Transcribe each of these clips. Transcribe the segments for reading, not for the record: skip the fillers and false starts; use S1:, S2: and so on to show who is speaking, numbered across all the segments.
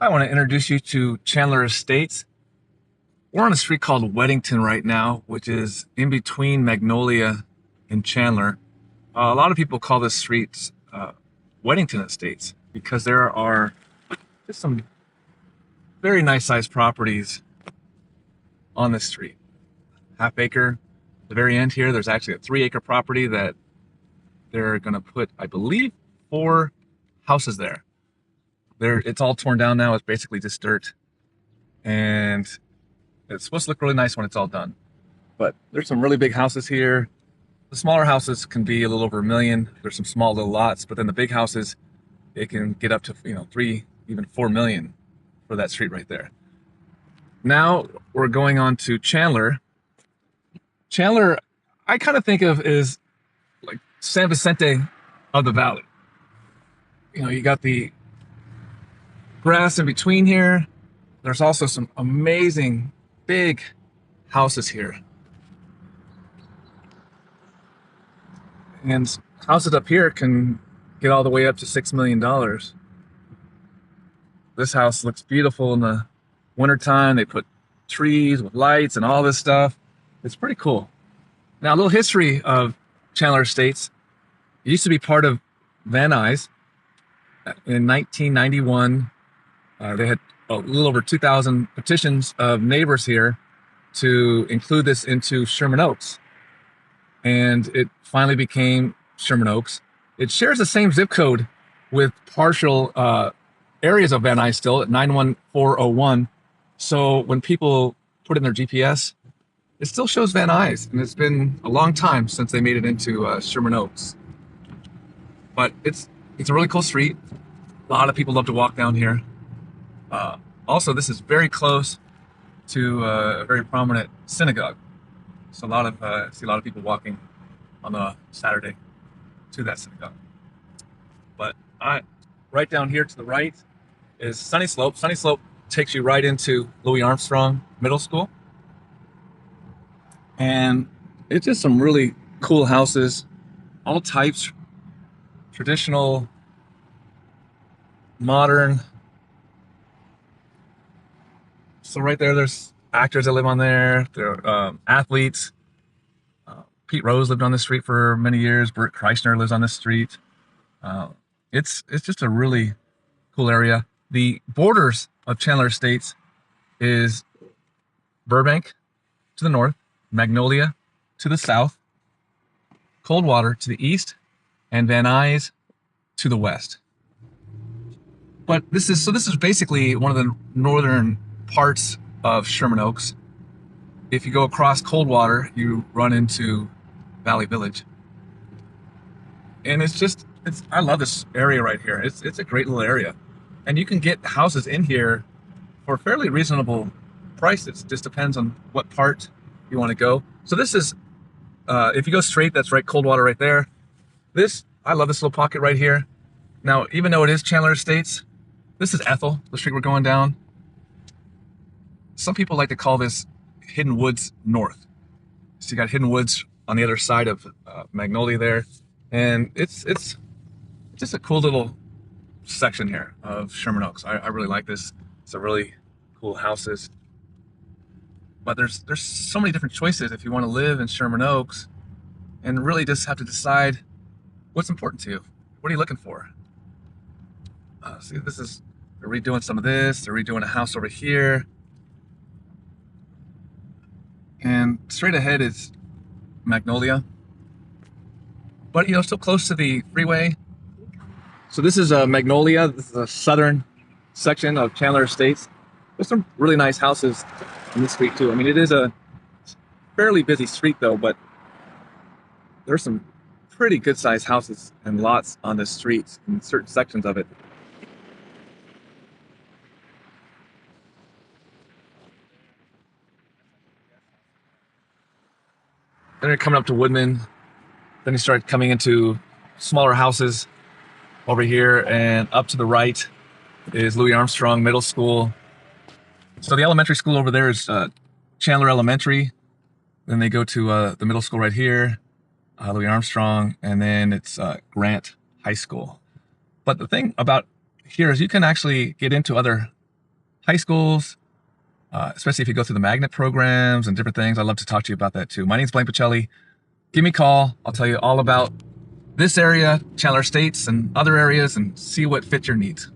S1: I want to introduce you to Chandler Estates. We're on a street called Weddington right now, which is in between Magnolia and Chandler. A lot of people call this street Weddington Estates because there are just some very nice sized properties on this street. Half acre. At the very end here, there's actually a 3-acre property that they're going to put, I believe, 4 houses there. It's all torn down now. It's basically just dirt. And it's supposed to look really nice when it's all done. But there's some really big houses here. The smaller houses can be a little over $1 million. There's some small little lots, but then the big houses, it can get up to 3, even $4 million for that street right there. Now we're going on to Chandler. Chandler, I kind of think of as like San Vicente of the Valley. You got the grass in between here. There's also some amazing big houses here. And houses up here can get all the way up to $6 million. This house looks beautiful in the wintertime. They put trees with lights and all this stuff. It's pretty cool. Now, a little history of Chandler Estates. It used to be part of Van Nuys. In 1991, they had a little over 2,000 petitions of neighbors here to include this into Sherman Oaks. And it finally became Sherman Oaks. It shares the same zip code with partial areas of Van Nuys still at 91401. So when people put in their GPS, it still shows Van Nuys, and it's been a long time since they made it into Sherman Oaks. But it's a really cool street. A lot of people love to walk down here. Also, this is very close to a very prominent synagogue. So I see a lot of people walking on a Saturday to that synagogue. But right down here to the right is Sunny Slope. Sunny Slope takes you right into Louis Armstrong Middle School. And it's just some really cool houses, all types, traditional, modern. So right there's actors that live on there. There are athletes. Pete Rose lived on this street for many years. Bert Kreischer lives on this street. It's just a really cool area. The borders of Chandler Estates is Burbank to the north, Magnolia to the south, Coldwater to the east, and Van Nuys to the west. But this is basically one of the northern parts of Sherman Oaks. If you go across Coldwater, you run into Valley Village. And I love this area right here. It's a great little area. And you can get houses in here for fairly reasonable prices. It just depends on what part you want to go. So this is, if you go straight, that's right, Coldwater right there. I love this little pocket right here. Now, even though it is Chandler Estates, this is Ethel, the street we're going down. Some people like to call this Hidden Woods North. So you got Hidden Woods on the other side of Magnolia there. And it's just a cool little section here of Sherman Oaks. I really like this. It's a really cool houses. But there's so many different choices if you want to live in Sherman Oaks, and really just have to decide what's important to you. What are you looking for? See, they're redoing some of this. They're redoing a house over here. And straight ahead is Magnolia. But, still close to the freeway. So this is Magnolia. This is a southern section of Chandler Estates. There's some really nice houses in this street too. I mean, it is a fairly busy street though, but there's some pretty good sized houses and lots on this street in certain sections of it. Then you're coming up to Woodman. Then you start coming into smaller houses over here, and up to the right is Louis Armstrong Middle School. So the elementary school over there is Chandler Elementary. Then they go to the middle school right here, Louis Armstrong, and then it's Grant High School. But the thing about here is you can actually get into other high schools, especially if you go through the magnet programs and different things. I'd love to talk to you about that too. My name's Blayne Pacelli. Give me a call. I'll tell you all about this area, Chandler Estates, and other areas, and see what fits your needs.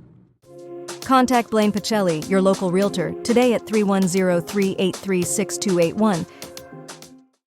S2: Contact Blayne Pacelli, your local realtor, today at 310-383-6281